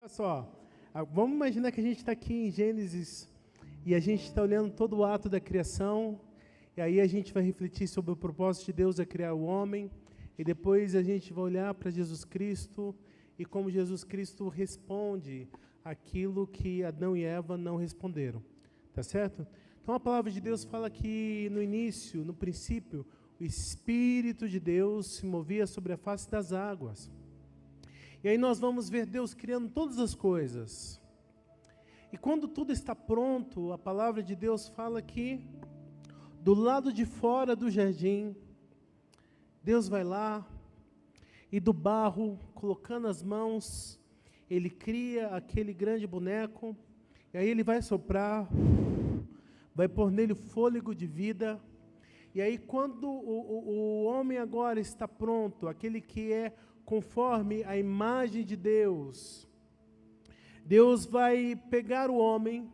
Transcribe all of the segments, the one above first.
Olha só, vamos imaginar que a gente está aqui em Gênesis e a gente está olhando todo o ato da criação, e aí a gente vai refletir sobre o propósito de Deus a criar o homem, e depois a gente vai olhar para Jesus Cristo e como Jesus Cristo responde aquilo que Adão e Eva não responderam, tá certo? Então a palavra de Deus fala que no início, no princípio, o Espírito de Deus se movia sobre a face das águas. E aí nós vamos ver Deus criando todas as coisas. E quando tudo está pronto, a palavra de Deus fala que do lado de fora do jardim, Deus vai lá e do barro, colocando as mãos, Ele cria aquele grande boneco, e aí Ele vai soprar, vai pôr nele fôlego de vida. E aí quando o homem agora está pronto, aquele que é conforme a imagem de Deus, Deus vai pegar o homem,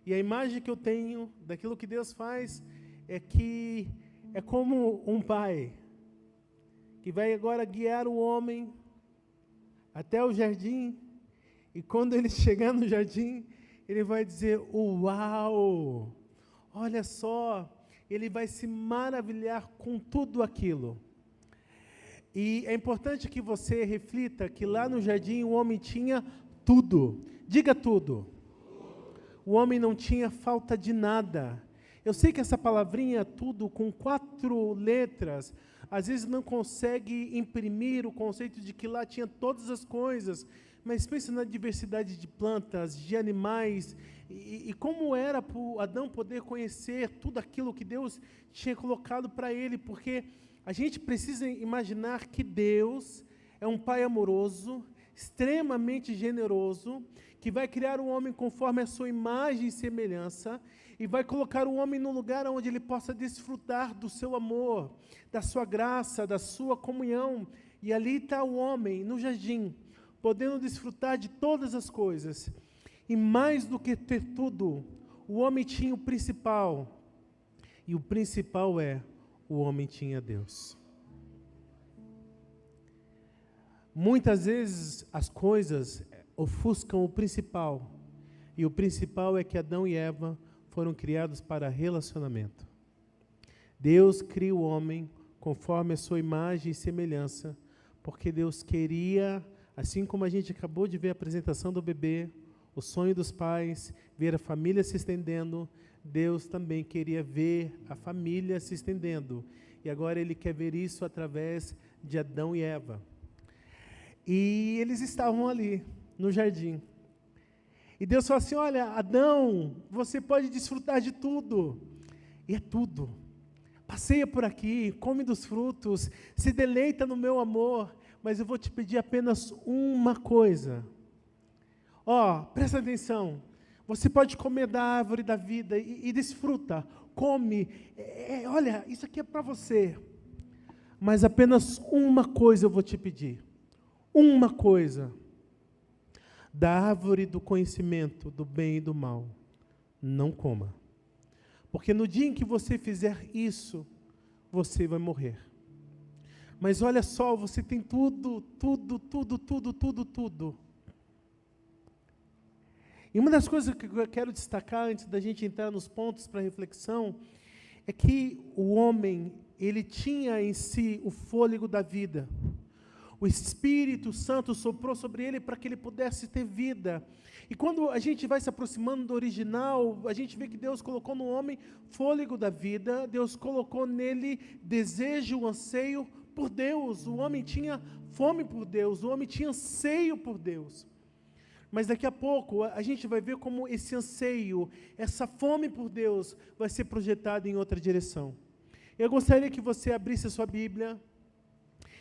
e a imagem que eu tenho daquilo que Deus faz é que é como um pai, que vai agora guiar o homem até o jardim, e quando ele chegar no jardim, ele vai dizer, uau, olha só, ele vai se maravilhar com tudo aquilo. E é importante que você reflita que lá no jardim o homem tinha tudo. Diga tudo. O homem não tinha falta de nada. Eu sei que essa palavrinha tudo com 4 letras, às vezes não consegue imprimir o conceito de que lá tinha todas as coisas, mas pense na diversidade de plantas, de animais, e como era para Adão poder conhecer tudo aquilo que Deus tinha colocado para ele, porque a gente precisa imaginar que Deus é um Pai amoroso, extremamente generoso, que vai criar o homem conforme a sua imagem e semelhança, e vai colocar o homem num lugar onde ele possa desfrutar do seu amor, da sua graça, da sua comunhão. E ali está o homem, no jardim, podendo desfrutar de todas as coisas. E mais do que ter tudo, o homem tinha o principal, e o principal é o homem tinha Deus. Muitas vezes as coisas ofuscam o principal, e o principal é que Adão e Eva foram criados para relacionamento. Deus cria o homem conforme a sua imagem e semelhança, porque Deus queria, assim como a gente acabou de ver a apresentação do bebê, o sonho dos pais, ver a família se estendendo, Deus também queria ver a família se estendendo. E agora Ele quer ver isso através de Adão e Eva. E eles estavam ali, no jardim. E Deus falou assim, olha, Adão, você pode desfrutar de tudo. E é tudo. Passeia por aqui, come dos frutos, se deleita no meu amor, mas eu vou te pedir apenas uma coisa. Presta atenção. Você pode comer da árvore da vida e desfruta, come, olha, isso aqui é para você. Mas apenas uma coisa eu vou te pedir. Uma coisa. Da árvore do conhecimento do bem e do mal, não coma. Porque no dia em que você fizer isso, você vai morrer. Mas olha só, você tem tudo. E uma das coisas que eu quero destacar, antes da gente entrar nos pontos para reflexão, é que o homem, ele tinha em si o fôlego da vida. O Espírito Santo soprou sobre ele para que ele pudesse ter vida. E quando a gente vai se aproximando do original, a gente vê que Deus colocou no homem fôlego da vida, Deus colocou nele desejo, anseio por Deus. O homem tinha fome por Deus, o homem tinha anseio por Deus. Mas daqui a pouco a gente vai ver como esse anseio, essa fome por Deus vai ser projetada em outra direção. Eu gostaria que você abrisse a sua Bíblia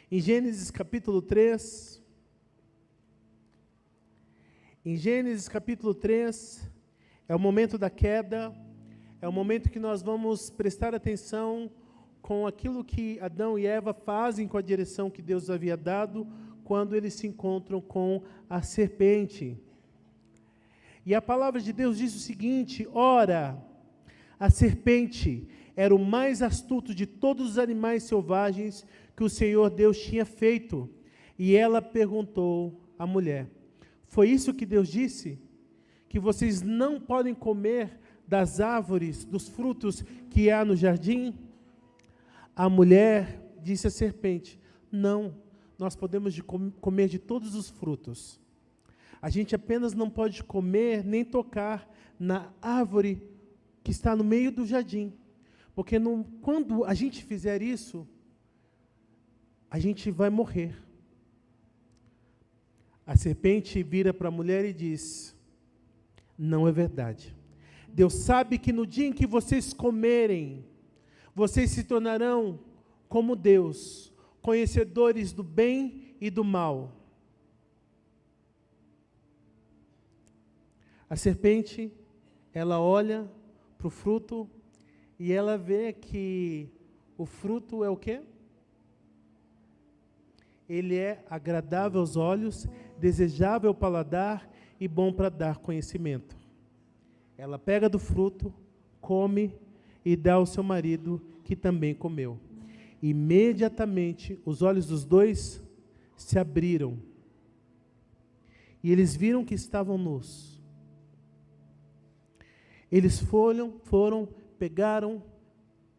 em Gênesis capítulo 3. Em Gênesis capítulo 3, é o momento da queda, é o momento que nós vamos prestar atenção com aquilo que Adão e Eva fazem com a direção que Deus havia dado, quando eles se encontram com a serpente. E a palavra de Deus diz o seguinte, ora, a serpente era o mais astuto de todos os animais selvagens que o Senhor Deus tinha feito. E ela perguntou à mulher, Foi isso que Deus disse? Que vocês não podem comer das árvores, dos frutos que há no jardim? A mulher disse à serpente: não, nós podemos comer de todos os frutos. A gente apenas não pode comer nem tocar na árvore que está no meio do jardim. Porque quando a gente fizer isso, a gente vai morrer. A serpente vira para a mulher e diz: não é verdade. Deus sabe que no dia em que vocês comerem, vocês se tornarão como Deus, conhecedores do bem e do mal. A serpente, ela olha para o fruto e ela vê que o fruto é o quê? Ele é agradável aos olhos, desejável ao paladar e bom para dar conhecimento. Ela pega do fruto, come e dá ao seu marido, que também comeu. Imediatamente, os olhos dos dois se abriram e eles viram que estavam nus. Eles foram, pegaram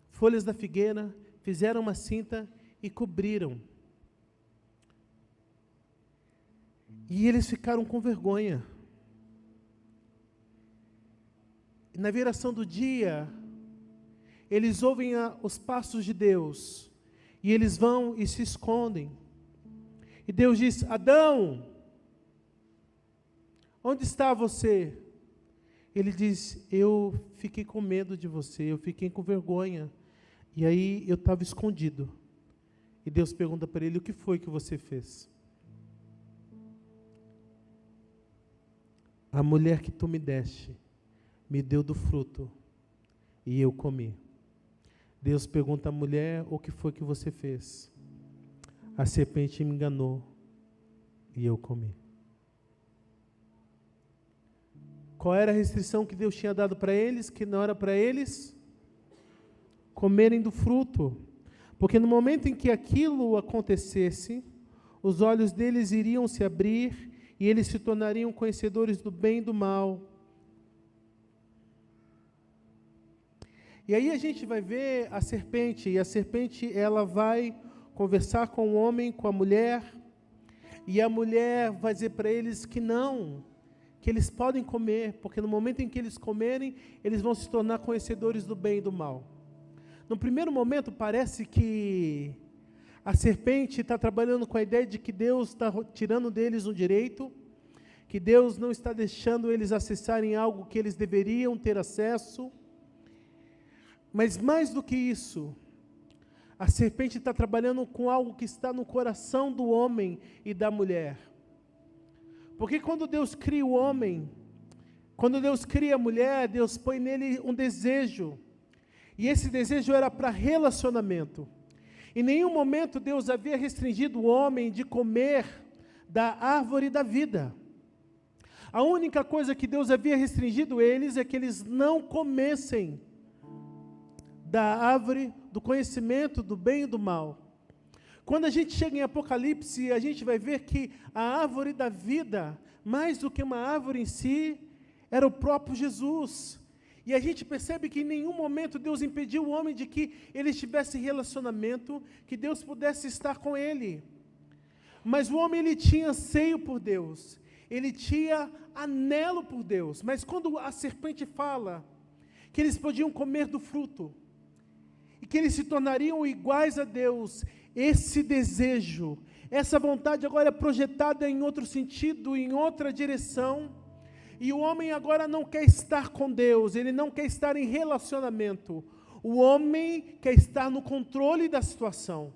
folhas da figueira, fizeram uma cinta e cobriram. E eles ficaram com vergonha. Na viração do dia, eles ouvem os passos de Deus, e eles vão e se escondem. E Deus diz: Adão, onde está você? Ele diz: eu fiquei com medo de você, eu fiquei com vergonha, e aí eu estava escondido. E Deus pergunta para ele: o que foi que você fez? A mulher que tu me deste, me deu do fruto, e eu comi. Deus pergunta à mulher: o que foi que você fez? A serpente me enganou, e eu comi. Qual era a restrição que Deus tinha dado para eles? Que não era para eles comerem do fruto. Porque no momento em que aquilo acontecesse, os olhos deles iriam se abrir e eles se tornariam conhecedores do bem e do mal. E aí a gente vai ver a serpente, e a serpente ela vai conversar com o homem, com a mulher, e a mulher vai dizer para eles que não, que eles podem comer, porque no momento em que eles comerem, eles vão se tornar conhecedores do bem e do mal. No primeiro momento parece que a serpente está trabalhando com a ideia de que Deus está tirando deles um direito, que Deus não está deixando eles acessarem algo que eles deveriam ter acesso. Mas mais do que isso, a serpente está trabalhando com algo que está no coração do homem e da mulher. Porque quando Deus cria o homem, quando Deus cria a mulher, Deus põe nele um desejo. E esse desejo era para relacionamento. Em nenhum momento Deus havia restringido o homem de comer da árvore da vida. A única coisa que Deus havia restringido eles é que eles não comessem da árvore do conhecimento do bem e do mal. Quando a gente chega em Apocalipse, a gente vai ver que a árvore da vida, mais do que uma árvore em si, era o próprio Jesus. E a gente percebe que em nenhum momento Deus impediu o homem de que ele tivesse relacionamento, que Deus pudesse estar com ele. Mas o homem, ele tinha anseio por Deus, ele tinha anelo por Deus. Mas quando a serpente fala que eles podiam comer do fruto, e que eles se tornariam iguais a Deus, esse desejo, essa vontade agora é projetada em outro sentido, em outra direção, e o homem agora não quer estar com Deus, ele não quer estar em relacionamento, o homem quer estar no controle da situação.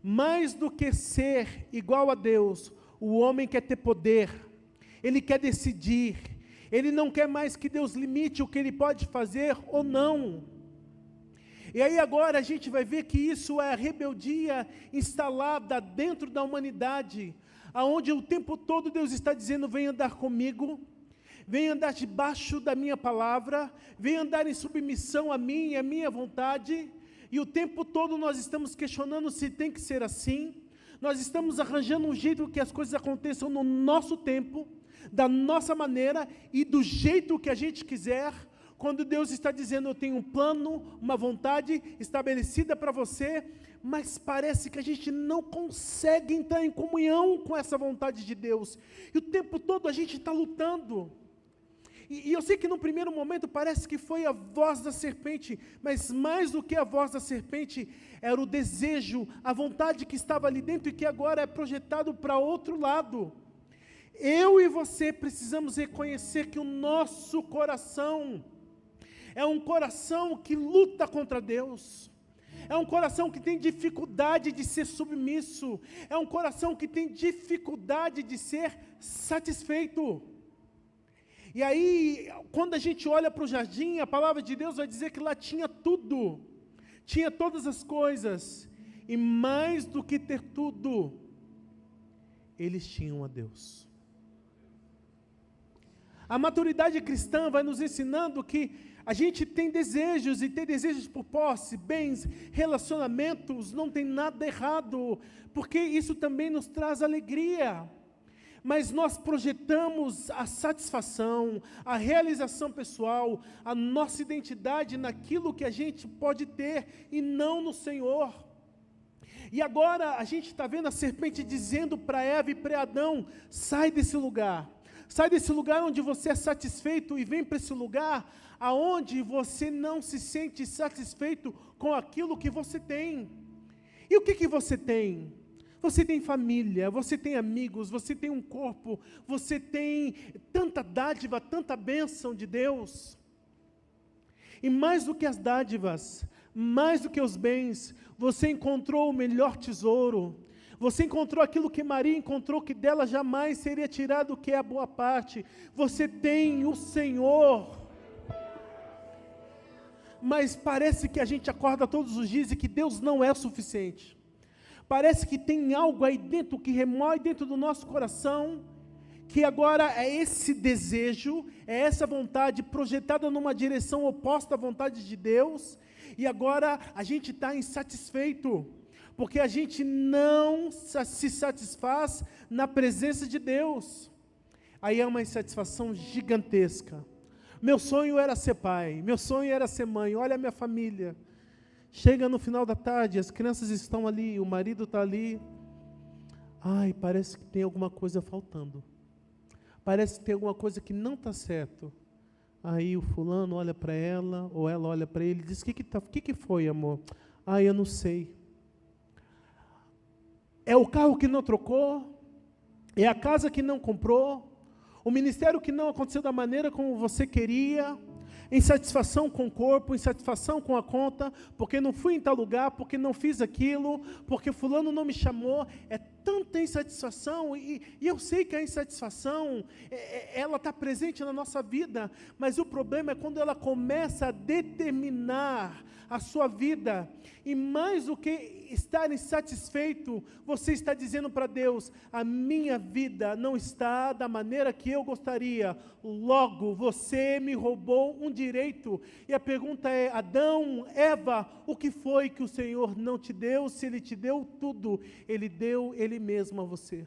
Mais do que ser igual a Deus, o homem quer ter poder, ele quer decidir, ele não quer mais que Deus limite o que ele pode fazer ou não. E aí agora a gente vai ver que isso é a rebeldia instalada dentro da humanidade, aonde o tempo todo Deus está dizendo: vem andar comigo, vem andar debaixo da minha palavra, vem andar em submissão a mim e à minha vontade, e o tempo todo nós estamos questionando se tem que ser assim, Nós estamos arranjando um jeito que as coisas aconteçam no nosso tempo, da nossa maneira e do jeito que a gente quiser, quando Deus está dizendo, eu tenho um plano, uma vontade estabelecida para você, mas parece que a gente não consegue entrar em comunhão com essa vontade de Deus. E o tempo todo a gente está lutando. E eu sei que no primeiro momento parece que foi a voz da serpente, mas mais do que a voz da serpente, era o desejo, a vontade que estava ali dentro e que agora é projetado para outro lado. Eu e você precisamos reconhecer que o nosso coração é um coração que luta contra Deus. É um coração que tem dificuldade de ser submisso. É um coração que tem dificuldade de ser satisfeito. E aí, quando a gente olha para o jardim, a palavra de Deus vai dizer que lá tinha tudo. Tinha todas as coisas. E mais do que ter tudo, eles tinham a Deus. A maturidade cristã vai nos ensinando que a gente tem desejos, e ter desejos por posse, bens, relacionamentos, não tem nada errado, porque isso também nos traz alegria. Mas nós projetamos a satisfação, a realização pessoal, a nossa identidade naquilo que a gente pode ter, e não no Senhor. E agora a gente está vendo a serpente dizendo para Eva e para Adão, sai desse lugar. Sai desse lugar onde você é satisfeito e vem para esse lugar aonde você não se sente satisfeito com aquilo que você tem. E o que você tem? Você tem família, você tem amigos, você tem um corpo, você tem tanta dádiva, tanta bênção de Deus. E mais do que as dádivas, mais do que os bens, você encontrou o melhor tesouro. Você encontrou aquilo que Maria encontrou, que dela jamais seria tirado, que é a boa parte. Você tem o Senhor. Mas parece que a gente acorda todos os dias e que Deus não é o suficiente. Parece que tem algo aí dentro que remói dentro do nosso coração, que agora é esse desejo, é essa vontade projetada numa direção oposta à vontade de Deus, e agora a gente está insatisfeito, porque a gente não se satisfaz na presença de Deus. Aí é uma insatisfação gigantesca. Meu sonho era ser pai, meu sonho era ser mãe, olha a minha família. Chega no final da tarde, as crianças estão ali, o marido está ali. Ai, parece que tem alguma coisa faltando. Parece que tem alguma coisa que não está certo. Aí o fulano olha para ela, ou ela olha para ele e diz, o que foi, amor? Ai, eu não sei. É o carro que não trocou? É a casa que não comprou? O ministério que não aconteceu da maneira como você queria? Insatisfação com o corpo, insatisfação com a conta, porque não fui em tal lugar, porque não fiz aquilo, porque fulano não me chamou. É tanta insatisfação, e eu sei que a insatisfação, ela está presente na nossa vida, mas o problema é quando ela começa a determinar a sua vida, e mais do que estar insatisfeito, você está dizendo para Deus, a minha vida não está da maneira que eu gostaria, logo você me roubou um direito. E a pergunta é, Adão, Eva, o que foi que o Senhor não te deu? Se Ele te deu tudo, Ele deu Ele mesmo a você.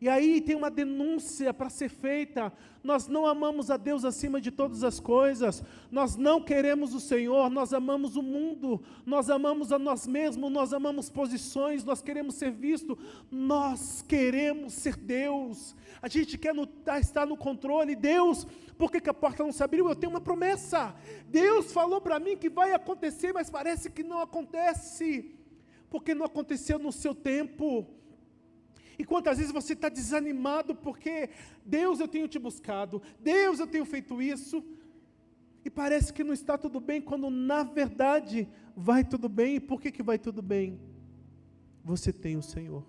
E aí tem uma denúncia para ser feita. Nós não amamos a Deus acima de todas as coisas. Nós não queremos o Senhor, nós amamos o mundo. Nós amamos a nós mesmos, nós amamos posições, nós queremos ser visto. Nós queremos ser Deus. A gente quer estar no controle. Deus, por que a porta não se abriu? Eu tenho uma promessa. Deus falou para mim que vai acontecer, mas parece que não acontece. Porque não aconteceu no seu tempo. E quantas vezes você está desanimado porque Deus, eu tenho te buscado, Deus, eu tenho feito isso, e parece que não está tudo bem, quando na verdade vai tudo bem. E por que vai tudo bem? Você tem o Senhor.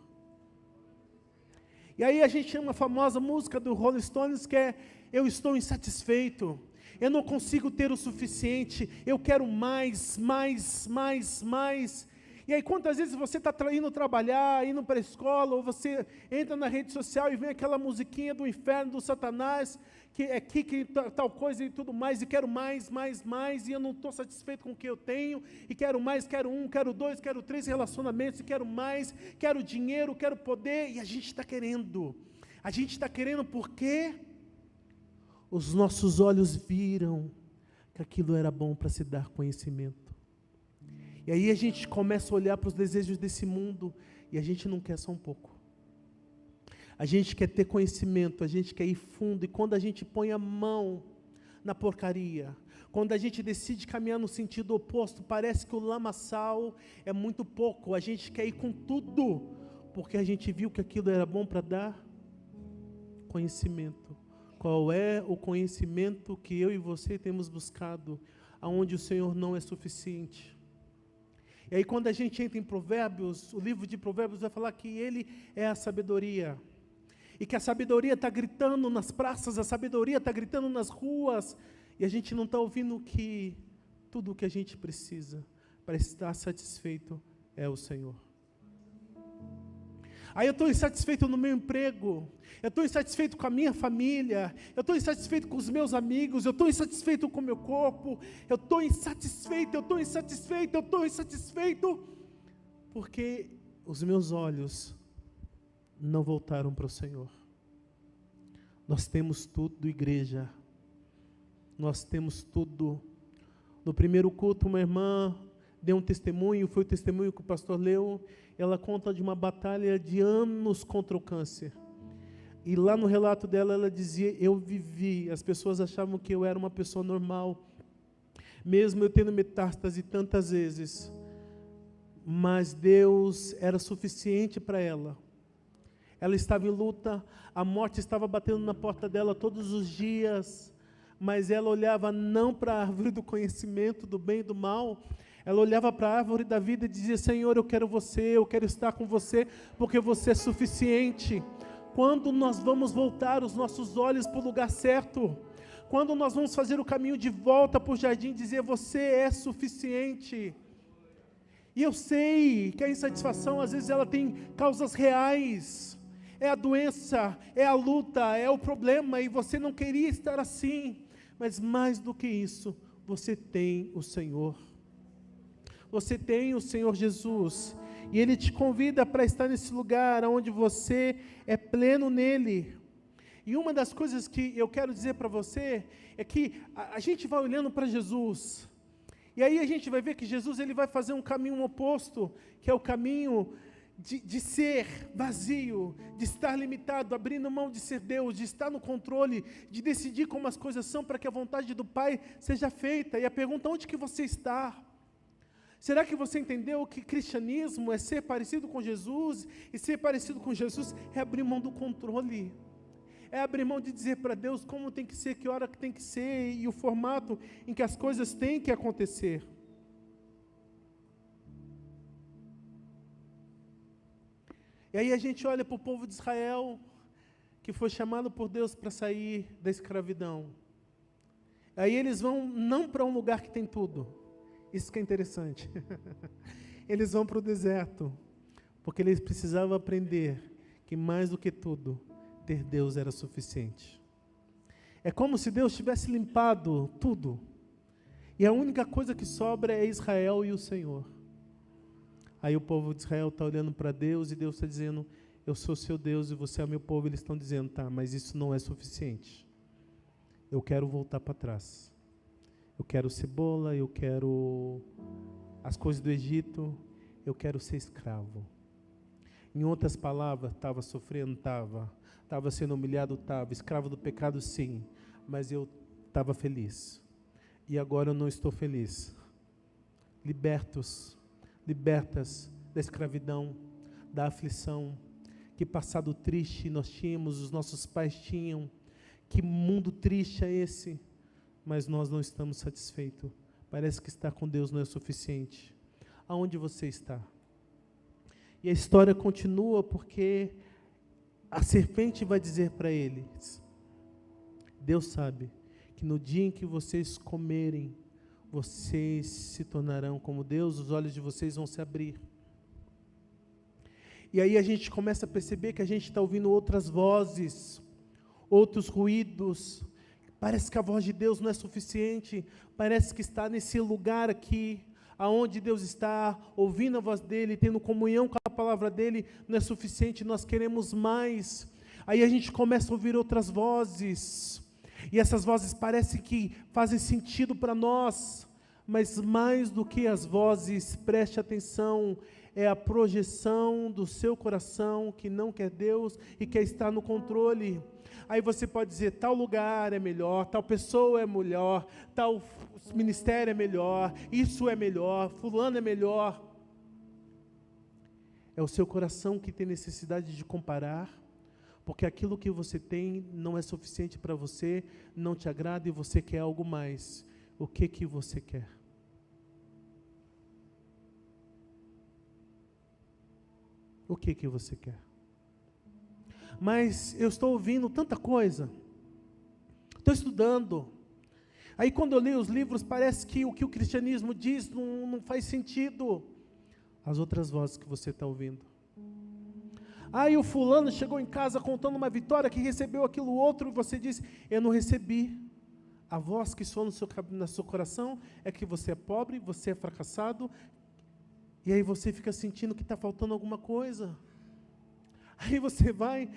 E aí a gente chama a famosa música do Rolling Stones, que é, eu estou insatisfeito, eu não consigo ter o suficiente, eu quero mais. E aí, quantas vezes você está indo trabalhar, indo para a escola, ou você entra na rede social e vem aquela musiquinha do inferno, do Satanás, que é aqui, que tal coisa e tudo mais, e quero mais, mais, mais, e eu não estou satisfeito com o que eu tenho, e quero mais, quero 1, quero 2, quero 3 relacionamentos, e quero mais, quero dinheiro, quero poder, e a gente está querendo. A gente está querendo porque os nossos olhos viram que aquilo era bom para se dar conhecimento. E aí a gente começa a olhar para os desejos desse mundo e a gente não quer só um pouco. A gente quer ter conhecimento, a gente quer ir fundo, e quando a gente põe a mão na porcaria, quando a gente decide caminhar no sentido oposto, parece que o lamaçal é muito pouco, a gente quer ir com tudo, porque a gente viu que aquilo era bom para dar conhecimento. Qual é o conhecimento que eu e você temos buscado, aonde o Senhor não é suficiente? E aí quando a gente entra em Provérbios, o livro de Provérbios vai falar que ele é a sabedoria. E que a sabedoria está gritando nas praças, a sabedoria está gritando nas ruas. E a gente não está ouvindo que tudo o que a gente precisa para estar satisfeito é o Senhor. Aí eu estou insatisfeito no meu emprego, eu estou insatisfeito com a minha família, eu estou insatisfeito com os meus amigos, eu estou insatisfeito com o meu corpo, eu estou insatisfeito, porque os meus olhos não voltaram para o Senhor. Nós temos tudo, igreja, nós temos tudo. No primeiro culto, uma irmã deu um testemunho, foi o testemunho que o pastor leu. Ela conta de uma batalha de anos contra o câncer. E lá no relato dela, ela dizia: eu vivi, as pessoas achavam que eu era uma pessoa normal, mesmo eu tendo metástase tantas vezes, mas Deus era suficiente para ela. Ela estava em luta, a morte estava batendo na porta dela todos os dias, mas ela olhava não para a árvore do conhecimento do bem e do mal, ela olhava para a árvore da vida e dizia: Senhor, eu quero você, eu quero estar com você, porque você é suficiente. Quando nós vamos voltar os nossos olhos para o lugar certo? Quando nós vamos fazer o caminho de volta para o jardim e dizer: você é suficiente? E eu sei que a insatisfação, às vezes, ela tem causas reais. É a doença, é a luta, é o problema, e você não queria estar assim. Mas mais do que isso, você tem o Senhor. Você tem o Senhor Jesus, e Ele te convida para estar nesse lugar onde você é pleno nele. E uma das coisas que eu quero dizer para você é que a gente vai olhando para Jesus, e aí a gente vai ver que Jesus, ele vai fazer um caminho oposto, que é o caminho de ser vazio, de estar limitado, abrindo mão de ser Deus, de estar no controle, de decidir como as coisas são para que a vontade do Pai seja feita. E a pergunta: onde que você está? Será que você entendeu que cristianismo é ser parecido com Jesus? E ser parecido com Jesus é abrir mão do controle. É abrir mão de dizer para Deus como tem que ser, que hora que tem que ser, e o formato em que as coisas têm que acontecer. E aí a gente olha para o povo de Israel, que foi chamado por Deus para sair da escravidão. Aí eles vão não para um lugar que tem tudo. Isso que é interessante. Eles vão para o deserto, porque eles precisavam aprender que mais do que tudo, ter Deus era suficiente. É como se Deus tivesse limpado tudo, e a única coisa que sobra é Israel e o Senhor. Aí o povo de Israel está olhando para Deus, e Deus está dizendo: eu sou seu Deus e você é o meu povo. Eles estão dizendo: tá, mas isso não é suficiente. Eu quero voltar para trás. Eu quero cebola, eu quero as coisas do Egito, eu quero ser escravo. Em outras palavras, estava sofrendo, estava sendo humilhado, estava, escravo do pecado, sim, mas eu estava feliz. E agora eu não estou feliz. Libertas da escravidão, da aflição. Que passado triste nós tínhamos, os nossos pais tinham. Que mundo triste é esse? Mas nós não estamos satisfeitos. Parece que estar com Deus não é suficiente. Aonde você está? E a história continua, porque a serpente vai dizer para eles: Deus sabe que no dia em que vocês comerem, vocês se tornarão como Deus, os olhos de vocês vão se abrir. E aí a gente começa a perceber que a gente está ouvindo outras vozes, outros ruídos. Parece que a voz de Deus não é suficiente. Parece que está nesse lugar aqui, aonde Deus está, ouvindo a voz dEle, tendo comunhão com a palavra dEle, não é suficiente, nós queremos mais. Aí a gente começa a ouvir outras vozes, e essas vozes parecem que fazem sentido para nós, mas mais do que as vozes, preste atenção, é a projeção do seu coração que não quer Deus e quer estar no controle. Aí você pode dizer, tal lugar é melhor, tal pessoa é melhor, tal ministério é melhor, isso é melhor, fulano é melhor. É o seu coração que tem necessidade de comparar, porque aquilo que você tem não é suficiente para você, não te agrada e você quer algo mais. O que você quer? O que você quer? Mas eu estou ouvindo tanta coisa, estou estudando, aí quando eu leio os livros, parece que o cristianismo diz não faz sentido. As outras vozes que você está ouvindo. Aí o fulano chegou em casa contando uma vitória, que recebeu aquilo outro, e você diz, eu não recebi. A voz que soa no seu coração é que você é pobre, você é fracassado, e aí você fica sentindo que está faltando alguma coisa. Aí você vai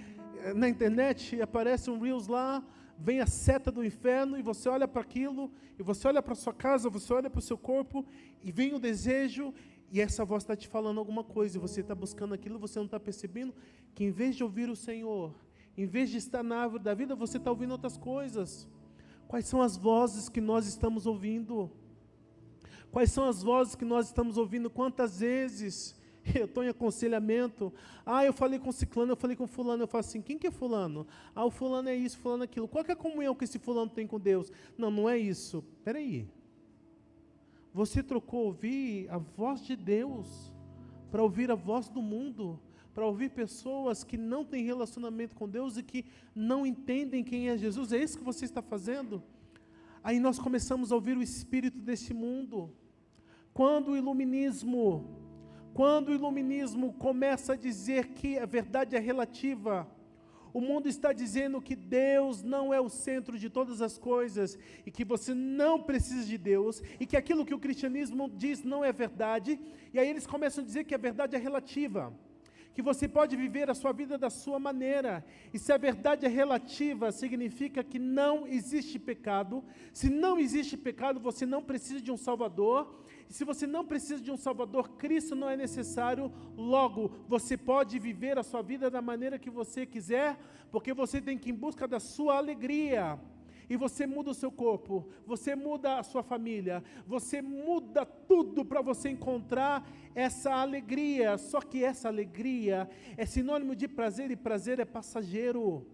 na internet, aparece um Reels lá, vem a seta do inferno, e você olha para aquilo, e você olha para a sua casa, você olha para o seu corpo, e vem o desejo, e essa voz está te falando alguma coisa, e você está buscando aquilo, você não está percebendo que em vez de ouvir o Senhor, em vez de estar na árvore da vida, você está ouvindo outras coisas. Quais são as vozes que nós estamos ouvindo? Quais são as vozes que nós estamos ouvindo? Quantas vezes eu estou em aconselhamento, eu falei com ciclano, eu falei com fulano, eu falo assim, quem que é fulano? O fulano é isso, fulano é aquilo. Qual que é a comunhão que esse fulano tem com Deus? Não é isso. Espera aí. Você trocou ouvir a voz de Deus para ouvir a voz do mundo, para ouvir pessoas que não têm relacionamento com Deus e que não entendem quem é Jesus. É isso que você está fazendo? Aí nós começamos a ouvir o espírito desse mundo. Quando o iluminismo começa a dizer que a verdade é relativa, o mundo está dizendo que Deus não é o centro de todas as coisas, e que você não precisa de Deus, e que aquilo que o cristianismo diz não é verdade, e aí eles começam a dizer que a verdade é relativa, que você pode viver a sua vida da sua maneira, e se a verdade é relativa, significa que não existe pecado. Se não existe pecado, você não precisa de um Salvador, e se você não precisa de um Salvador, Cristo não é necessário. Logo, você pode viver a sua vida da maneira que você quiser, porque você tem que ir em busca da sua alegria. E você muda o seu corpo, você muda a sua família, você muda tudo para você encontrar essa alegria. Só que essa alegria é sinônimo de prazer, e prazer é passageiro.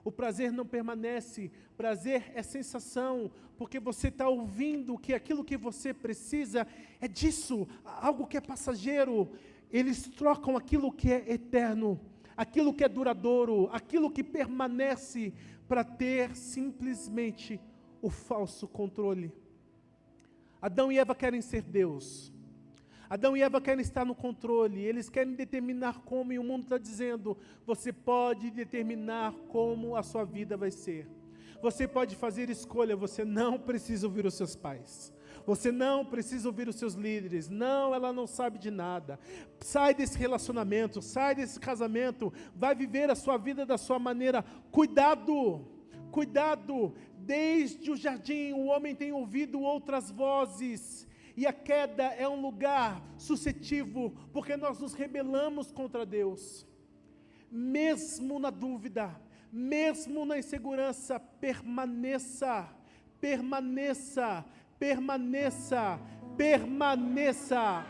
O prazer não permanece, prazer é sensação, porque você está ouvindo que aquilo que você precisa é disso, algo que é passageiro. Eles trocam aquilo que é eterno, aquilo que é duradouro, aquilo que permanece, para ter simplesmente o falso controle. Adão e Eva querem ser Deus. Adão e Eva querem estar no controle, eles querem determinar como, e o mundo está dizendo, você pode determinar como a sua vida vai ser. Você pode fazer escolha, você não precisa ouvir os seus pais. Você não precisa ouvir os seus líderes. Não, ela não sabe de nada. Sai desse relacionamento, sai desse casamento, vai viver a sua vida da sua maneira. Cuidado, cuidado. Desde o jardim o homem tem ouvido outras vozes. E a queda é um lugar suscetível, porque nós nos rebelamos contra Deus. Mesmo na dúvida, mesmo na insegurança, permaneça, permaneça, permaneça, permaneça.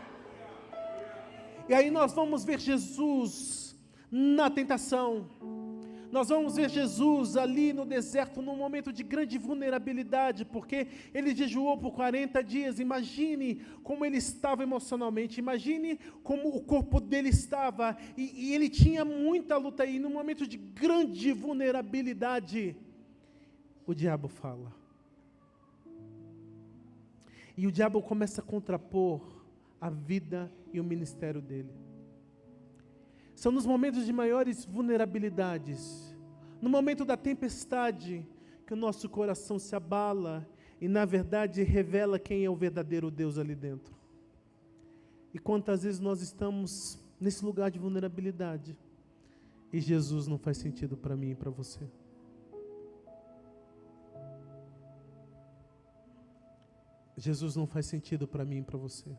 E aí nós vamos ver Jesus na tentação. Nós vamos ver Jesus ali no deserto, num momento de grande vulnerabilidade, porque ele jejuou por 40 dias. Imagine como ele estava emocionalmente, imagine como o corpo dele estava, e ele tinha muita luta aí, num momento de grande vulnerabilidade. O diabo fala. E o diabo começa a contrapor a vida e o ministério dele. São nos momentos de maiores vulnerabilidades, no momento da tempestade, que o nosso coração se abala e, na verdade, revela quem é o verdadeiro Deus ali dentro. E quantas vezes nós estamos nesse lugar de vulnerabilidade e Jesus não faz sentido para mim e para você. Jesus não faz sentido para mim e para você.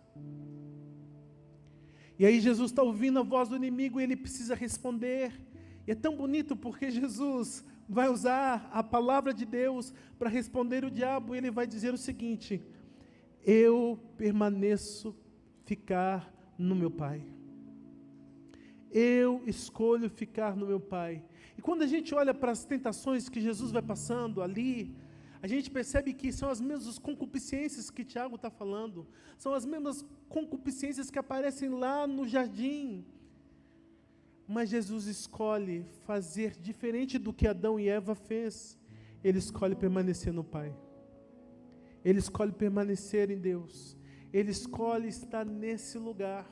E aí Jesus está ouvindo a voz do inimigo e ele precisa responder. E é tão bonito porque Jesus vai usar a palavra de Deus para responder o diabo. E ele vai dizer o seguinte: eu permaneço ficar no meu Pai. Eu escolho ficar no meu Pai. E quando a gente olha para as tentações que Jesus vai passando ali, a gente percebe que são as mesmas concupiscências que Tiago está falando. São as mesmas concupiscências que aparecem lá no jardim. Mas Jesus escolhe fazer diferente do que Adão e Eva fez. Ele escolhe permanecer no Pai. Ele escolhe permanecer em Deus. Ele escolhe estar nesse lugar.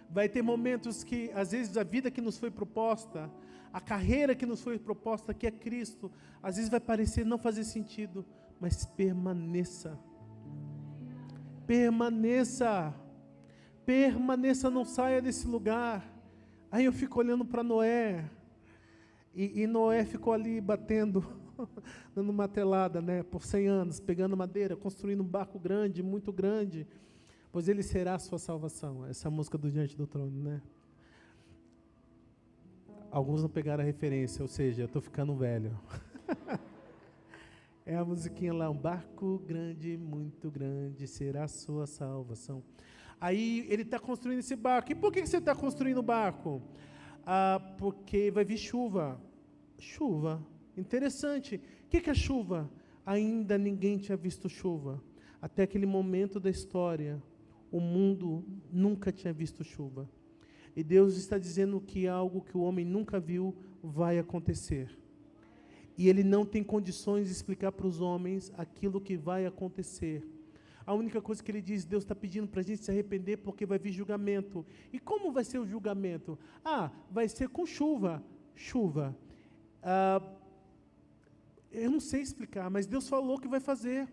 Vai ter momentos que, às vezes, a vida que nos foi proposta, a carreira que nos foi proposta, que é Cristo, às vezes vai parecer não fazer sentido, mas permaneça. Permaneça. Permaneça, não saia desse lugar. Aí eu fico olhando para Noé, e Noé ficou ali batendo, dando martelada, né, por 100 anos, pegando madeira, construindo um barco grande, muito grande, pois ele será a sua salvação. Essa música do Diante do Trono, né? Alguns não pegaram a referência, ou seja, eu estou ficando velho. É a musiquinha lá, um barco grande, muito grande, será a sua salvação. Aí ele está construindo esse barco. E por que você está construindo o barco? Porque vai vir chuva. Chuva. Interessante. O que é chuva? Ainda ninguém tinha visto chuva. Até aquele momento da história, o mundo nunca tinha visto chuva. E Deus está dizendo que algo que o homem nunca viu vai acontecer. E Ele não tem condições de explicar para os homens aquilo que vai acontecer. A única coisa que Ele diz, Deus está pedindo para a gente se arrepender porque vai vir julgamento. E como vai ser o julgamento? Vai ser com chuva. Chuva. Eu não sei explicar, mas Deus falou que vai fazer.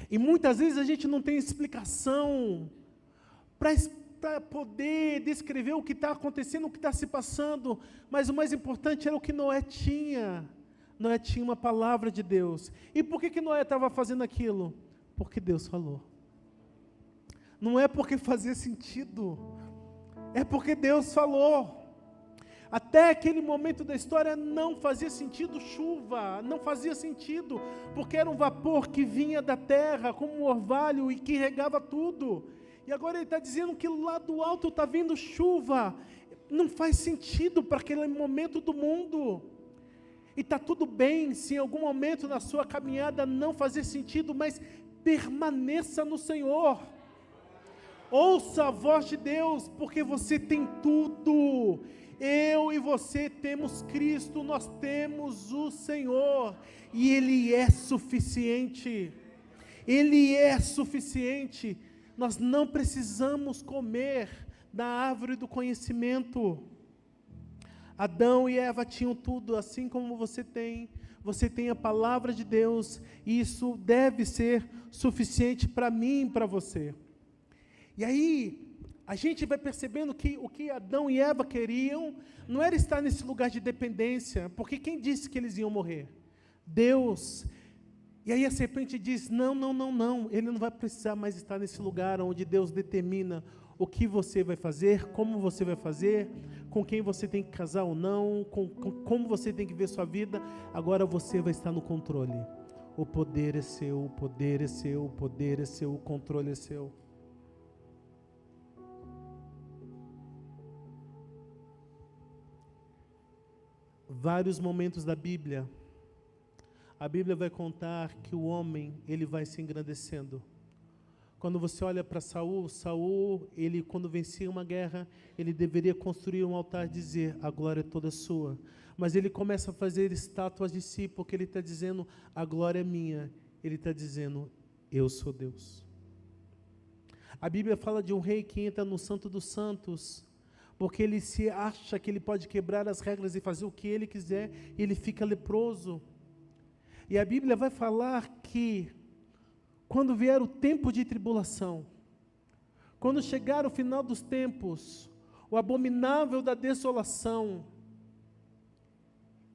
E muitas vezes a gente não tem explicação para poder descrever o que está acontecendo, o que está se passando, mas o mais importante era o que Noé tinha. Noé tinha uma palavra de Deus. E por que Noé estava fazendo aquilo? Porque Deus falou. Não é porque fazia sentido, é porque Deus falou. Até aquele momento da história não fazia sentido chuva, não fazia sentido, porque era um vapor que vinha da terra como um orvalho e que regava tudo. E agora ele está dizendo que lá do alto está vindo chuva. Não faz sentido para aquele momento do mundo. E está tudo bem se em algum momento na sua caminhada não fazer sentido, mas permaneça no Senhor. Ouça a voz de Deus, porque você tem tudo. Eu e você temos Cristo, nós temos o Senhor, e Ele é suficiente. Ele é suficiente. Nós não precisamos comer da árvore do conhecimento. Adão e Eva tinham tudo, assim como você tem. Você tem a palavra de Deus, e isso deve ser suficiente para mim e para você. E aí, a gente vai percebendo que o que Adão e Eva queriam não era estar nesse lugar de dependência, porque quem disse que eles iam morrer? Deus. E aí a serpente diz, não, ele não vai precisar mais estar nesse lugar onde Deus determina o que você vai fazer, como você vai fazer, com quem você tem que casar ou não, como você tem que ver sua vida. Agora você vai estar no controle. O poder é seu, o poder é seu, o poder é seu, o controle é seu. Vários momentos da Bíblia, a Bíblia vai contar que o homem, ele vai se engrandecendo. Quando você olha para Saul, ele quando vencia uma guerra, ele deveria construir um altar e dizer, a glória é toda sua. Mas ele começa a fazer estátuas de si, porque ele está dizendo, a glória é minha. Ele está dizendo, eu sou Deus. A Bíblia fala de um rei que entra no Santo dos Santos, porque ele se acha que ele pode quebrar as regras e fazer o que ele quiser, e ele fica leproso. E a Bíblia vai falar que, quando vier o tempo de tribulação, quando chegar o final dos tempos, o abominável da desolação,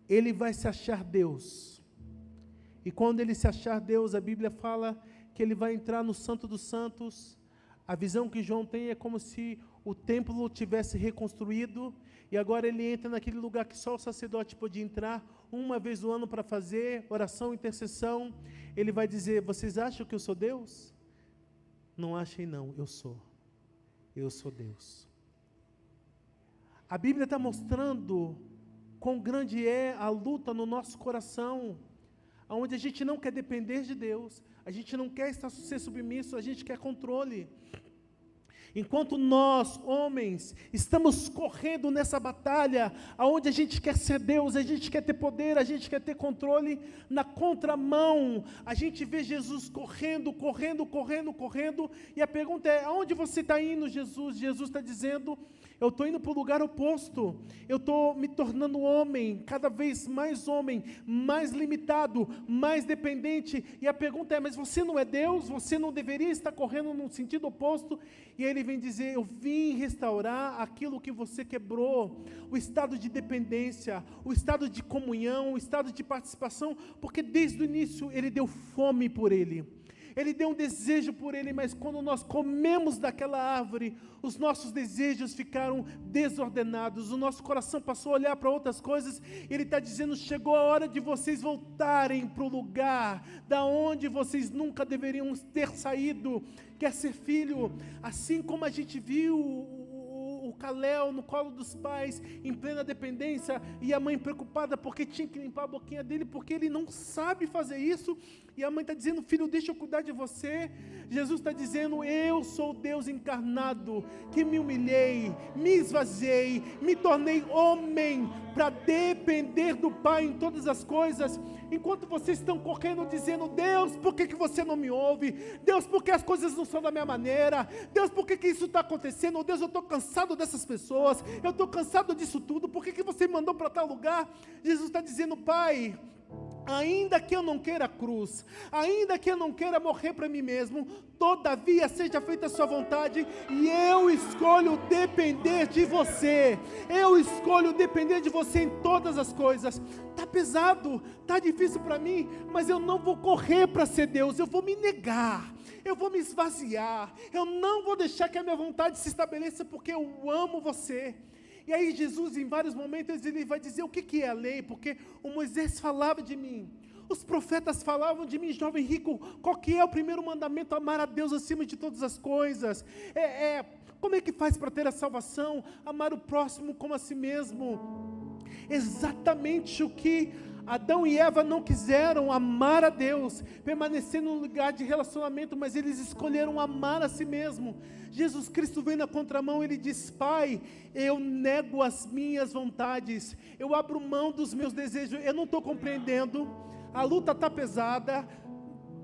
ele vai se achar Deus. E quando ele se achar Deus, a Bíblia fala que ele vai entrar no Santo dos Santos. A visão que João tem é como se o templo tivesse reconstruído, e agora ele entra naquele lugar que só o sacerdote podia entrar, uma vez no ano para fazer oração, intercessão. Ele vai dizer: vocês acham que eu sou Deus? Não achem não, eu sou Deus. A Bíblia está mostrando quão grande é a luta no nosso coração, onde a gente não quer depender de Deus, a gente não quer ser submisso, a gente quer controle. Enquanto nós, homens, estamos correndo nessa batalha, onde a gente quer ser Deus, a gente quer ter poder, a gente quer ter controle, na contramão, a gente vê Jesus correndo, e a pergunta é: aonde você está indo, Jesus? Jesus está dizendo: eu estou indo para o lugar oposto, eu estou me tornando homem, cada vez mais homem, mais limitado, mais dependente. E a pergunta é: mas você não é Deus? Você não deveria estar correndo no sentido oposto? E ele vem dizer: eu vim restaurar aquilo que você quebrou, o estado de dependência, o estado de comunhão, o estado de participação, porque desde o início ele deu fome por ele. Ele deu um desejo por ele, mas quando nós comemos daquela árvore, os nossos desejos ficaram desordenados, o nosso coração passou a olhar para outras coisas. Ele está dizendo: chegou a hora de vocês voltarem para o lugar da onde vocês nunca deveriam ter saído, que é ser filho. Assim como a gente viu o Calel no colo dos pais, em plena dependência, e a mãe preocupada porque tinha que limpar a boquinha dele, porque ele não sabe fazer isso, e a mãe está dizendo: filho, deixa eu cuidar de você. Jesus está dizendo: eu sou Deus encarnado, que me humilhei, me esvaziei, me tornei homem, para depender do Pai em todas as coisas. Enquanto vocês estão correndo dizendo: Deus, por que você não me ouve? Deus, por que as coisas não são da minha maneira? Deus, por que isso está acontecendo? Deus, eu estou cansado dessas pessoas, eu estou cansado disso tudo, por que você me mandou para tal lugar? Jesus está dizendo: Pai, ainda que eu não queira a cruz, ainda que eu não queira morrer para mim mesmo, todavia seja feita a sua vontade, e eu escolho depender de você, eu escolho depender de você em todas as coisas. Está pesado, está difícil para mim, mas eu não vou correr para ser Deus, eu vou me negar, eu vou me esvaziar, eu não vou deixar que a minha vontade se estabeleça, porque eu amo você. E aí Jesus, em vários momentos, ele vai dizer o que é a lei, porque o Moisés falava de mim, os profetas falavam de mim, jovem rico. Qual que é o primeiro mandamento? Amar a Deus acima de todas as coisas. Como é que faz para ter a salvação? Amar o próximo como a si mesmo. Exatamente o que Adão e Eva não quiseram: amar a Deus, permanecer num lugar de relacionamento, mas eles escolheram amar a si mesmo. Jesus Cristo vem na contramão, ele diz: Pai, eu nego as minhas vontades, eu abro mão dos meus desejos. Eu não estou compreendendo, a luta está pesada,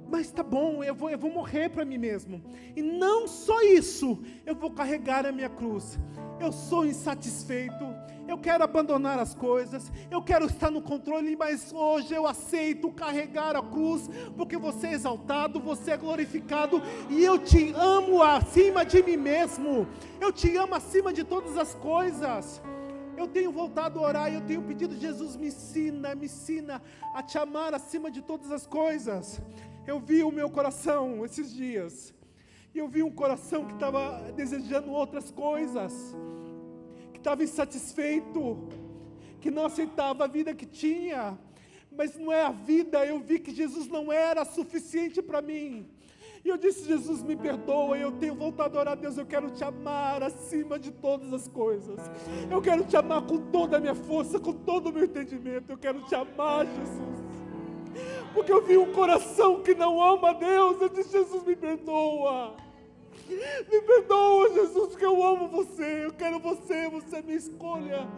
mas está bom, eu vou morrer para mim mesmo. E não só isso, eu vou carregar a minha cruz. Eu sou insatisfeito, eu quero abandonar as coisas, eu quero estar no controle, mas hoje eu aceito carregar a cruz, porque você é exaltado, você é glorificado, e eu te amo acima de mim mesmo, eu te amo acima de todas as coisas. Eu tenho voltado a orar, eu tenho pedido: Jesus, me ensina a te amar acima de todas as coisas. Eu vi o meu coração esses dias, e eu vi um coração que estava desejando outras coisas, que estava insatisfeito, que não aceitava a vida que tinha, mas não é a vida. Eu vi que Jesus não era suficiente para mim, e eu disse: Jesus, me perdoa, eu tenho voltado a orar. Deus, eu quero te amar acima de todas as coisas, eu quero te amar com toda a minha força, com todo o meu entendimento, eu quero te amar, Jesus, porque eu vi um coração que não ama a Deus. Eu disse: Jesus, me perdoa, Jesus, que eu amo você, eu quero você, você é minha escolha.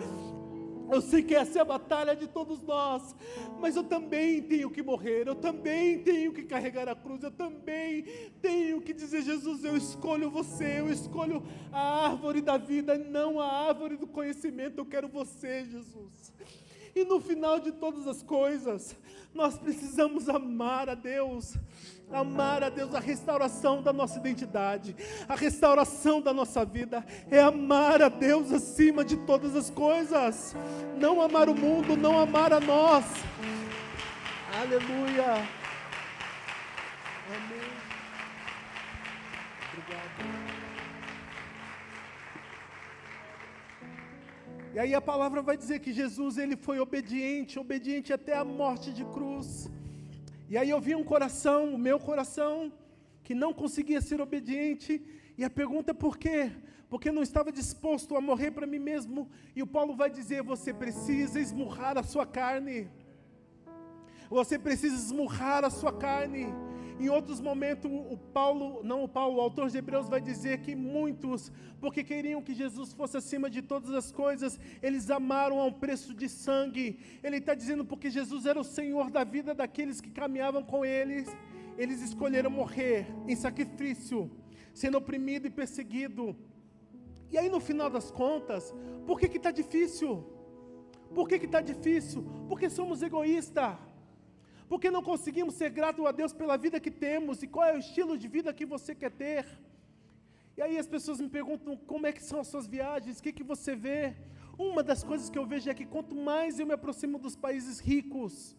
Eu sei que essa é a batalha de todos nós, mas eu também tenho que morrer, eu também tenho que carregar a cruz, eu também tenho que dizer: Jesus, eu escolho você, eu escolho a árvore da vida, não a árvore do conhecimento, eu quero você, Jesus. E no final de todas as coisas, nós precisamos amar a Deus, a restauração da nossa identidade, a restauração da nossa vida, é amar a Deus acima de todas as coisas, não amar o mundo, não amar a nós. Aleluia. Amém. Obrigado. E aí a palavra vai dizer que Jesus, ele foi obediente até a morte de cruz. E aí eu vi um coração, o meu coração, que não conseguia ser obediente. E a pergunta é por quê? Porque não estava disposto a morrer para mim mesmo. E o Paulo vai dizer: você precisa esmurrar a sua carne. Você precisa esmurrar a sua carne. Em outros momentos, o autor de Hebreus vai dizer que muitos, porque queriam que Jesus fosse acima de todas as coisas, eles amaram ao preço de sangue. Ele está dizendo porque Jesus era o Senhor da vida daqueles que caminhavam com eles escolheram morrer em sacrifício, sendo oprimido e perseguido. E aí no final das contas, por que está difícil? Por que está difícil? Porque somos egoístas. Porque não conseguimos ser gratos a Deus pela vida que temos, e qual é o estilo de vida que você quer ter. E aí as pessoas me perguntam: como é que são as suas viagens, o que você vê? Uma das coisas que eu vejo é que quanto mais eu me aproximo dos países ricos,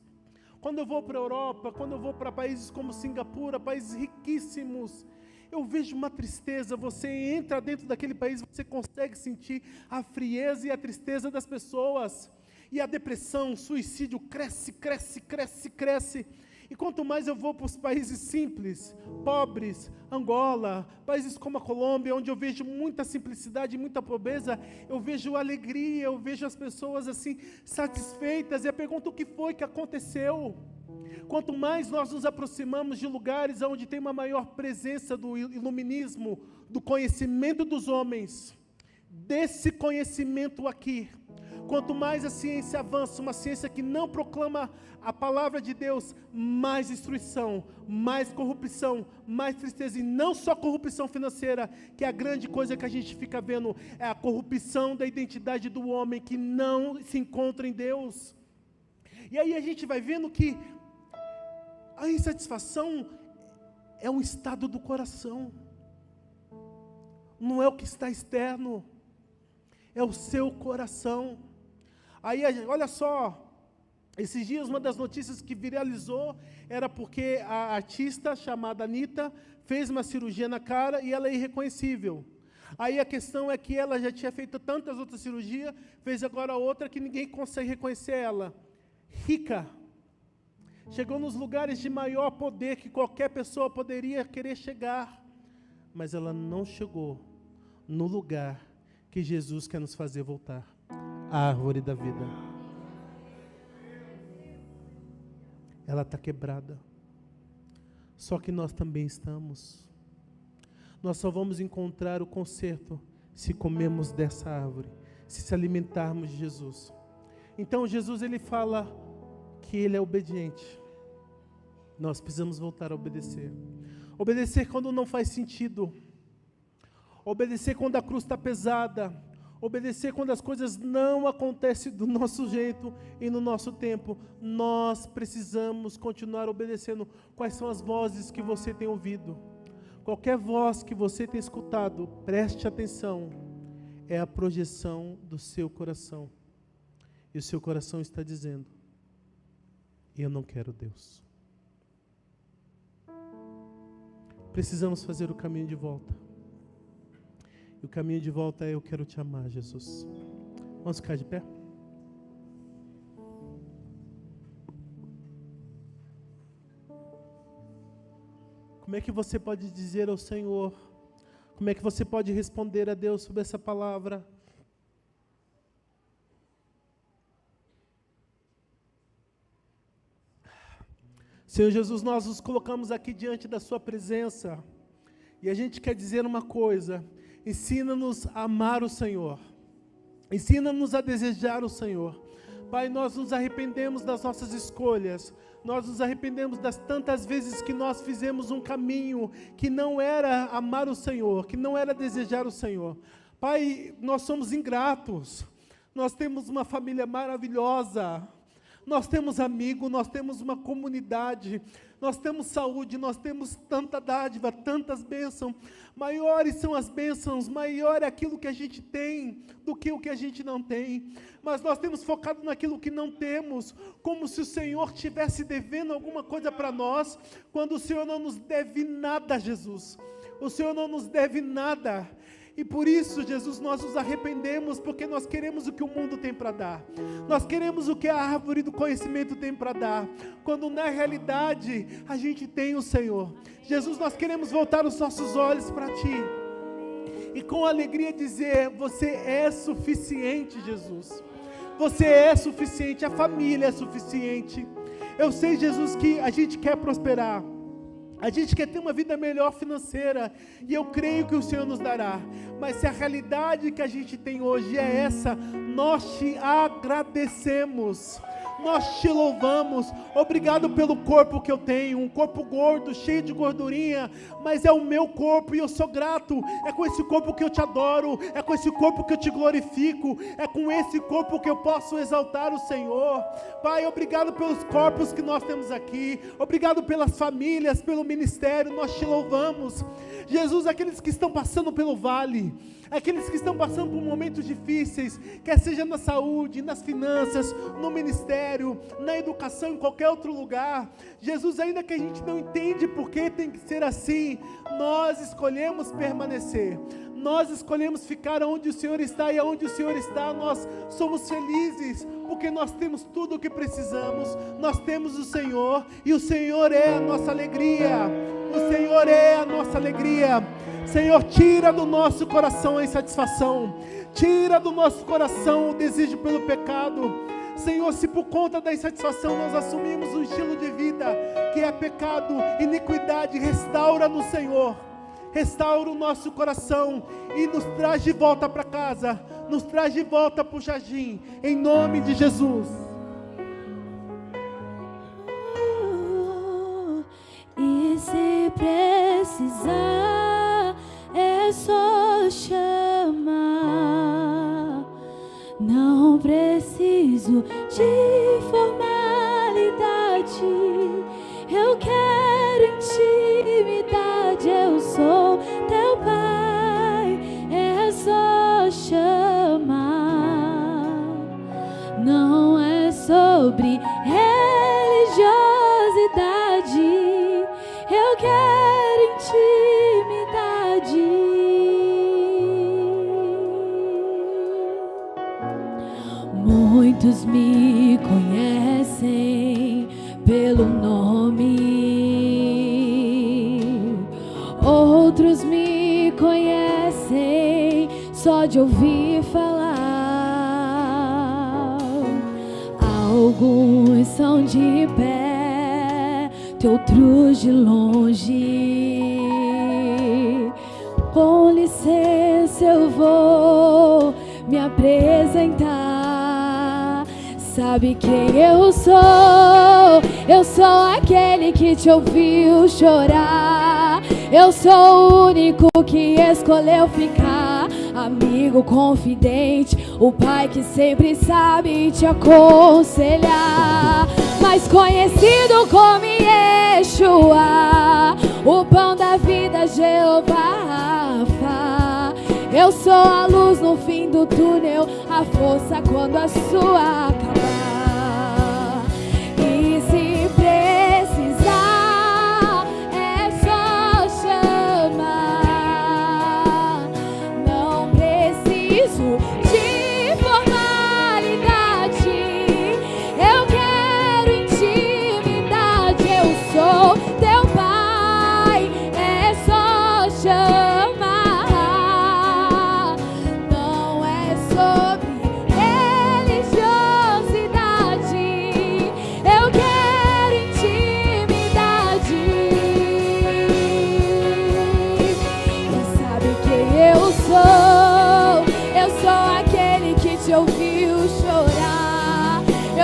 quando eu vou para a Europa, quando eu vou para países como Singapura, países riquíssimos, eu vejo uma tristeza. Você entra dentro daquele país, você consegue sentir a frieza e a tristeza das pessoas. E a depressão, o suicídio cresce. E quanto mais eu vou para os países simples, pobres, Angola, países como a Colômbia, onde eu vejo muita simplicidade, muita pobreza, eu vejo alegria, eu vejo as pessoas assim, satisfeitas. E eu pergunto: o que foi que aconteceu? Quanto mais nós nos aproximamos de lugares onde tem uma maior presença do iluminismo, do conhecimento dos homens, desse conhecimento aqui, quanto mais a ciência avança, uma ciência que não proclama a palavra de Deus, mais destruição, mais corrupção, mais tristeza. E não só corrupção financeira, que é a grande coisa que a gente fica vendo, é a corrupção da identidade do homem que não se encontra em Deus. E aí a gente vai vendo que a insatisfação é um estado do coração, não é o que está externo, é o seu coração. Aí, olha só, esses dias uma das notícias que viralizou era porque a artista chamada Anitta fez uma cirurgia na cara e ela é irreconhecível. Aí a questão é que ela já tinha feito tantas outras cirurgias, fez agora outra que ninguém consegue reconhecer ela. Rica, chegou nos lugares de maior poder que qualquer pessoa poderia querer chegar, mas ela não chegou no lugar que Jesus quer nos fazer voltar. A árvore da vida. Ela está quebrada. Só que nós também estamos. Nós só vamos encontrar o conserto se comermos dessa árvore, se alimentarmos de Jesus. Então Jesus, ele fala que ele é obediente. Nós precisamos voltar a obedecer. Obedecer quando não faz sentido. Obedecer quando a cruz está pesada. Obedecer quando as coisas não acontecem do nosso jeito e no nosso tempo. Nós precisamos continuar obedecendo. Quais são as vozes que você tem ouvido? Qualquer voz que você tem escutado, preste atenção. É a projeção do seu coração. E o seu coração está dizendo: eu não quero Deus. Precisamos fazer o caminho de volta. E o caminho de volta é: eu quero te amar, Jesus. Vamos ficar de pé? Como é que você pode dizer ao Senhor? Como é que você pode responder a Deus sobre essa palavra? Senhor Jesus, nós nos colocamos aqui diante da sua presença. E a gente quer dizer uma coisa: ensina-nos a amar o Senhor. Ensina-nos a desejar o Senhor. Pai, nós nos arrependemos das nossas escolhas. Nós nos arrependemos das tantas vezes que nós fizemos um caminho que não era amar o Senhor, que não era desejar o Senhor. Pai, nós somos ingratos. Nós temos uma família maravilhosa. Nós temos amigos, nós temos uma comunidade, nós temos saúde, nós temos tanta dádiva, tantas bênçãos. Maiores são as bênçãos, maior é aquilo que a gente tem do que o que a gente não tem. Mas nós temos focado naquilo que não temos, como se o Senhor estivesse devendo alguma coisa para nós, quando o Senhor não nos deve nada, Jesus. O Senhor não nos deve nada. E por isso, Jesus, nós nos arrependemos, porque nós queremos o que o mundo tem para dar. Nós queremos o que a árvore do conhecimento tem para dar, quando na realidade a gente tem o Senhor. Jesus, nós queremos voltar os nossos olhos para Ti e com alegria dizer: você é suficiente, Jesus. Você é suficiente, a família é suficiente. Eu sei, Jesus, que a gente quer prosperar. A gente quer ter uma vida melhor financeira, e eu creio que o Senhor nos dará. Mas se a realidade que a gente tem hoje é essa, nós Te agradecemos. Nós Te louvamos. Obrigado pelo corpo que eu tenho, um corpo gordo, cheio de gordurinha, mas é o meu corpo e eu sou grato. É com esse corpo que eu Te adoro, é com esse corpo que eu Te glorifico, é com esse corpo que eu posso exaltar o Senhor. Pai, obrigado pelos corpos que nós temos aqui, obrigado pelas famílias, pelo ministério, nós Te louvamos. Jesus, aqueles que estão passando pelo vale, aqueles que estão passando por momentos difíceis, quer seja na saúde, nas finanças, no ministério, na educação, em qualquer outro lugar, Jesus, ainda que a gente não entende por que tem que ser assim, nós escolhemos permanecer, nós escolhemos ficar onde o Senhor está, e aonde o Senhor está, nós somos felizes, porque nós temos tudo o que precisamos, nós temos o Senhor, e o Senhor é a nossa alegria, o Senhor é a nossa alegria. Senhor, tira do nosso coração a insatisfação, tira do nosso coração o desejo pelo pecado. Senhor, se por conta da insatisfação nós assumimos um estilo de vida que é pecado, iniquidade, restaura no Senhor, restaura o nosso coração e nos traz de volta para casa, nos traz de volta para o jardim, em nome de Jesus. E se precisar, é só chamar. Não preciso de formalidade, eu quero intimidade. Eu sou teu pai, é só chamar. Não é sobre religiosidade, eu quero intimidade. Muitos me conhecem pelo nome, outros me conhecem só de ouvir falar. Alguns são de perto, outros de longe. Com licença, eu vou me apresentar. Sabe quem eu sou? Eu sou aquele que te ouviu chorar. Eu sou o único que escolheu ficar. Amigo confidente, o pai que sempre sabe te aconselhar. Mais conhecido como Yeshua, o pão da vida, Jeová Rafa. Eu sou a luz no fim do túnel, a força quando a sua acabar. E se precisar, é só chamar. Não preciso de formalidade, eu quero intimidade. Eu sou teu pai, é só chamar. Não é sobre religião.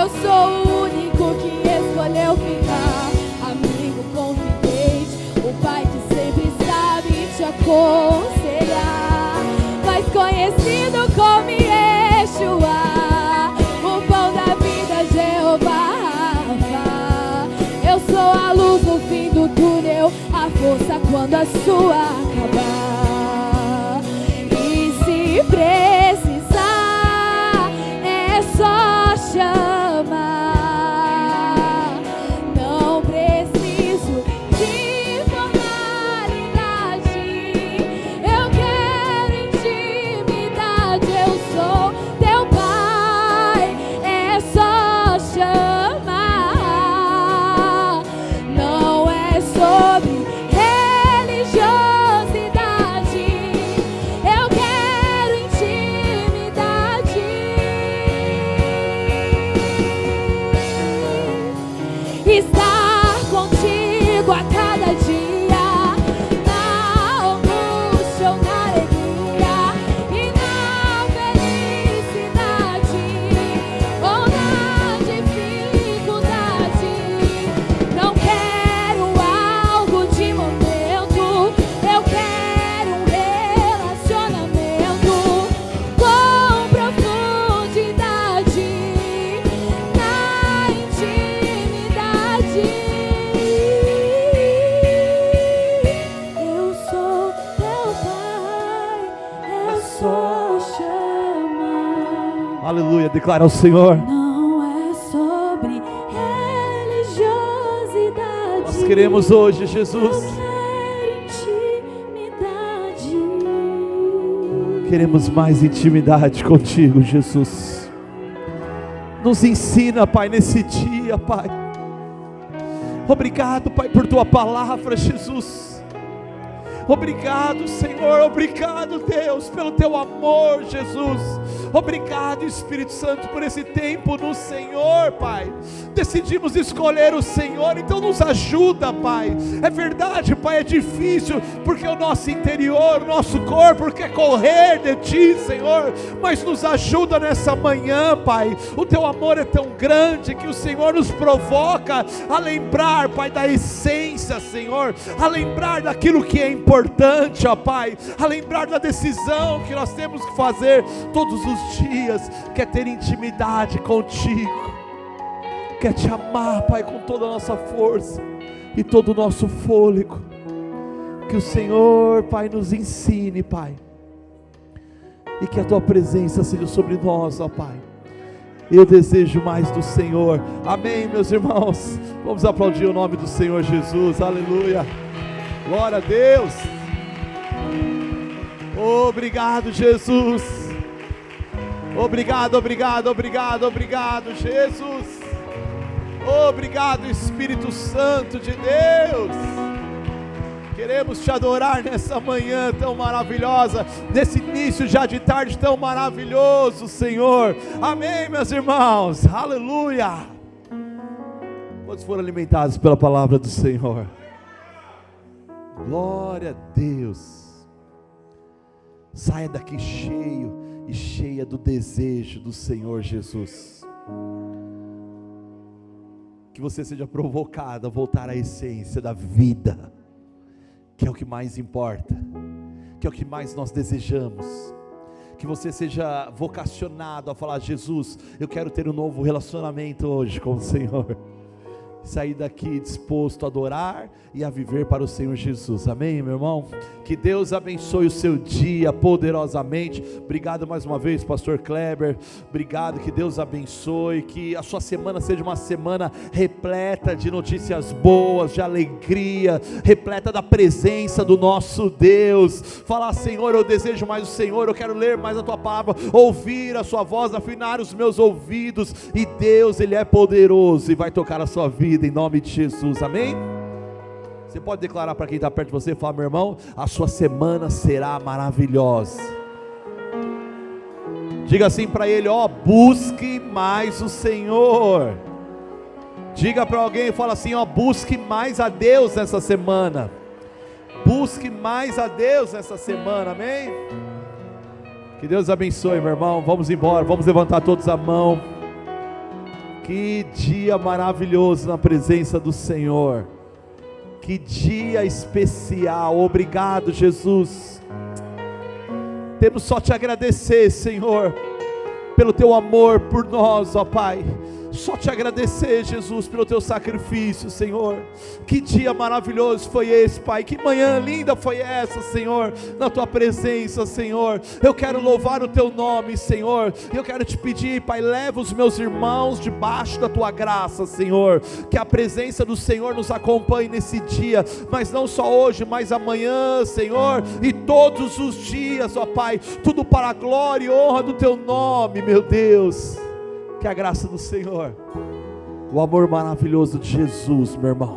Eu sou o único que escolheu ficar, amigo confidente, o pai que sempre sabe te aconselhar, mais conhecido como Yeshua, o pão da vida, Jeová Rafa. Eu sou a luz no fim do túnel, a força quando a sua acabar. E se precisar, é só chamar. Não preciso de formalidade, eu quero intimidade. Eu sou teu pai, é só chamar. Não é sobre religiosidade, eu quero intimidade. Estar contigo a cada dia, na angústia ou na alegria, e na felicidade ou na dificuldade. Não quero algo de momento, eu quero um relacionamento com profundidade, na intimidade. Eu sou teu pai, é só chamar. Aleluia, declara ao Senhor. Não é sobre religiosidade, Nós queremos hoje, eu Jesus, quero intimidade. queremos mais intimidade contigo, Jesus. Nos ensina, Pai, nesse dia, Pai. Obrigado, Pai, por tua palavra, Jesus. Obrigado, Senhor, obrigado, Deus, pelo teu amor, Jesus. Obrigado, Espírito Santo, por esse tempo no Senhor, Pai. Decidimos escolher o Senhor, então nos ajuda, Pai. É verdade, Pai, é difícil, porque o nosso interior, o nosso corpo quer correr de Ti, Senhor, mas nos ajuda nessa manhã, Pai. O teu amor é tão grande que o Senhor nos provoca a lembrar, Pai, da essência, Senhor, a lembrar daquilo que é importante, ó Pai, a lembrar da decisão que nós temos que fazer todos os dias, que é ter intimidade contigo, quer te amar, Pai, com toda a nossa força e todo o nosso fôlego. Que o Senhor, Pai, nos ensine, Pai, e que a tua presença seja sobre nós, ó Pai. Eu desejo mais do Senhor. Amém, meus irmãos. Vamos aplaudir o nome do Senhor Jesus. Aleluia. Glória a Deus. Obrigado, Jesus. Obrigado, obrigado, obrigado, obrigado, Jesus. Obrigado, Espírito Santo de Deus. Queremos te adorar nessa manhã tão maravilhosa, nesse início já de tarde tão maravilhoso, Senhor. Amém, meus irmãos. Aleluia. Quantos foram alimentados pela palavra do Senhor? Glória a Deus. Saia daqui cheio e cheia do desejo do Senhor Jesus. Que você seja provocado a voltar à essência da vida, que é o que mais importa, que é o que mais nós desejamos. Que você seja vocacionado a falar: Jesus, eu quero ter um novo relacionamento hoje com o Senhor. Sair daqui disposto a adorar e a viver para o Senhor Jesus. Amém, meu irmão? Que Deus abençoe o seu dia poderosamente. Obrigado mais uma vez, pastor Kleber. Obrigado, que Deus abençoe. Que a sua semana seja uma semana repleta de notícias boas, de alegria, repleta da presença do nosso Deus. Falar: Senhor, eu desejo mais o Senhor, eu quero ler mais a tua palavra, ouvir a sua voz, afinar os meus ouvidos. E Deus, Ele é poderoso e vai tocar a sua vida em nome de Jesus. Amém? Você pode declarar para quem está perto de você, fala: meu irmão, a sua semana será maravilhosa. Diga assim para ele: ó, busque mais o Senhor. Diga para alguém, fala assim: ó, busque mais a Deus nessa semana. Busque mais a Deus nessa semana, amém? Que Deus abençoe, meu irmão. Vamos embora, vamos levantar todos a mão. Que dia maravilhoso na presença do Senhor. Que dia especial. Obrigado, Jesus. Temos só te agradecer, Senhor, pelo teu amor por nós, ó Pai. Só te agradecer, Jesus, pelo teu sacrifício, Senhor. Que dia maravilhoso foi esse, Pai. Que manhã linda foi essa, Senhor, na tua presença, Senhor. Eu quero louvar o teu nome, Senhor. Eu quero te pedir, Pai, leva os meus irmãos debaixo da tua graça, Senhor. Que a presença do Senhor nos acompanhe nesse dia, mas não só hoje, mas amanhã, Senhor, e todos os dias, ó Pai. Tudo para a glória e honra do teu nome, meu Deus. Que a graça do Senhor, o amor maravilhoso de Jesus, meu irmão,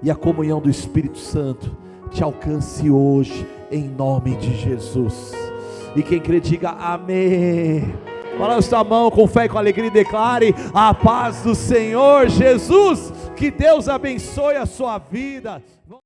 e a comunhão do Espírito Santo te alcance hoje, em nome de Jesus. E quem crê diga amém. Balança sua mão com fé e com alegria e declare a paz do Senhor Jesus. Que Deus abençoe a sua vida.